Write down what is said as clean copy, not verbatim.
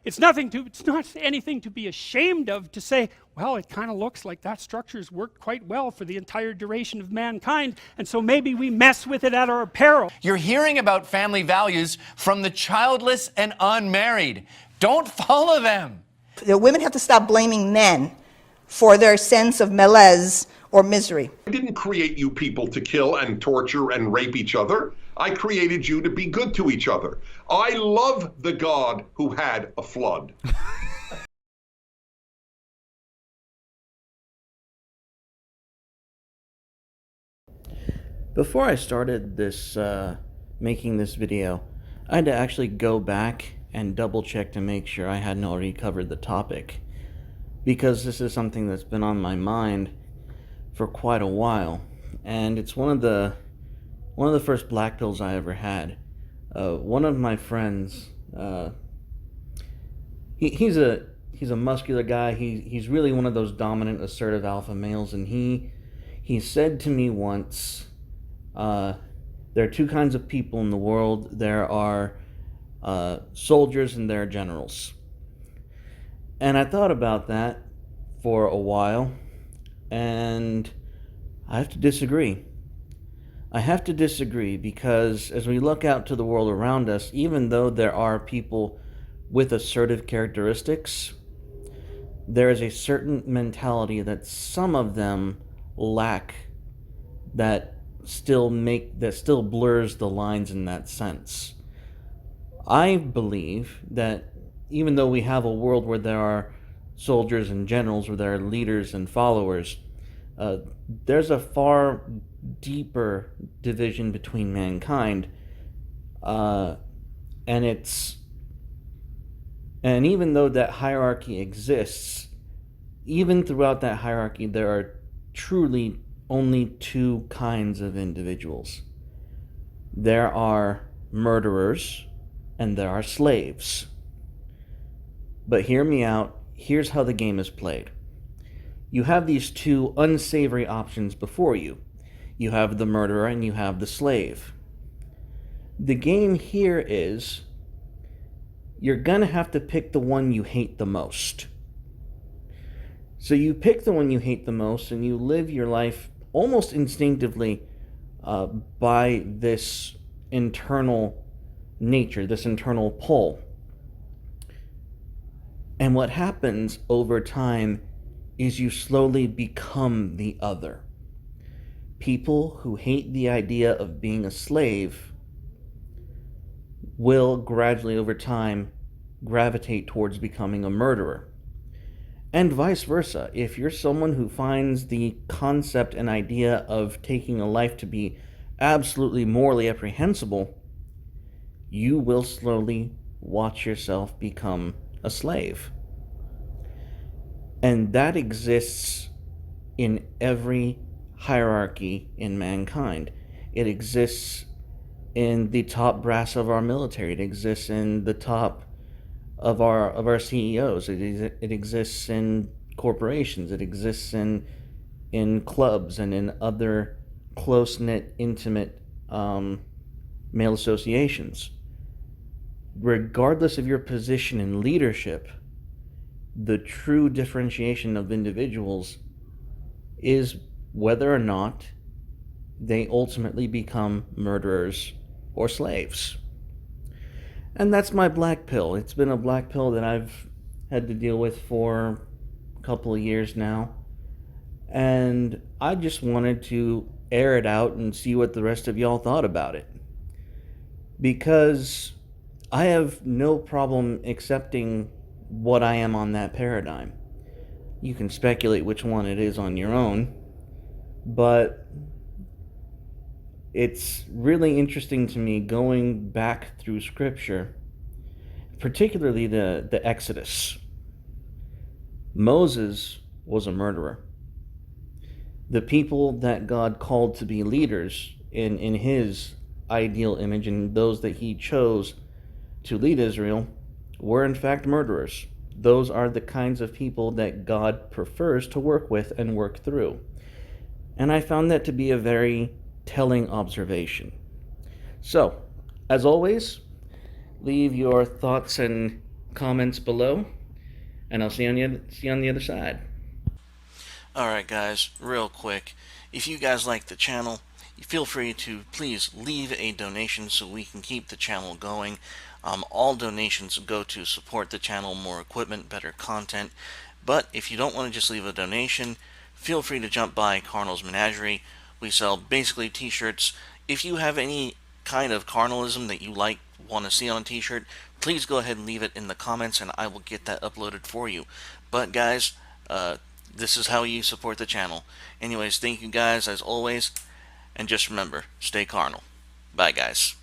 It's not anything to be ashamed of to say, well, it kind of looks like that structure's worked quite well for the entire duration of mankind, and so maybe we mess with it at our peril. You're hearing about family values from the childless and unmarried. Don't follow them. The women have to stop blaming men for their sense of malaise or misery. I didn't create you people to kill and torture and rape each other. I created you to be good to each other. I love the God who had a flood. Before I started this, making this video, I had to actually go back and double check to make sure I hadn't already covered the topic, because this is something that's been on my mind for quite a while, and it's one of the first black pills I ever had. One of my friends, he's a muscular guy. He's really one of those dominant, assertive alpha males, and he said to me once, there are two kinds of people in the world. There are soldiers and there are generals. And I thought about that for a while, and I have to disagree. I have to disagree because as we look out to the world around us, even though there are people with assertive characteristics, there is a certain mentality that some of them lack that still blurs the lines in that sense. I believe that even though we have a world where there are soldiers and generals, where there are leaders and followers, there's a far deeper division between mankind, and even though that hierarchy exists, even throughout that hierarchy there are truly only two kinds of individuals. There are murderers and there are slaves. But hear me out, here's how the game is played. You have these two unsavory options before you. You have the murderer and you have the slave. The game here is, you're gonna have to pick the one you hate the most. So you pick the one you hate the most and you live your life almost instinctively by this internal nature, this internal pull. And what happens over time is you slowly become the other. People who hate the idea of being a slave will gradually over time gravitate towards becoming a murderer. And vice versa. If you're someone who finds the concept and idea of taking a life to be absolutely morally reprehensible, you will slowly watch yourself become a slave. And that exists in every hierarchy in mankind. It exists in the top brass of our military. It exists in the top of our CEOs. It exists in corporations. It exists in clubs and in other close-knit, intimate male associations. Regardless of your position in leadership, the true differentiation of individuals is whether or not they ultimately become murderers or slaves. And that's my black pill. It's been a black pill that I've had to deal with for a couple of years now. And I just wanted to air it out and see what the rest of y'all thought about it. Because I have no problem accepting what I am on that paradigm. You can speculate which one it is on your own, but it's really interesting to me going back through scripture, particularly the Exodus. Moses was a murderer. The people that God called to be leaders in his ideal image, and those that he chose to lead Israel, were in fact murderers. Those are the kinds of people that God prefers to work with and work through. And I found that to be a very telling observation. So, as always, leave your thoughts and comments below, and I'll see you on the other side. Alright guys, real quick, if you guys like the channel, feel free to please leave a donation so we can keep the channel going. All donations go to support the channel, more equipment, better content. But if you don't want to just leave a donation, feel free to jump by Carnal's Menagerie. We sell basically t-shirts. If you have any kind of carnalism that you want to see on a t-shirt, please go ahead and leave it in the comments and I will get that uploaded for you. But guys, this is how you support the channel. Anyways, thank you guys as always, and just remember, stay carnal. Bye guys.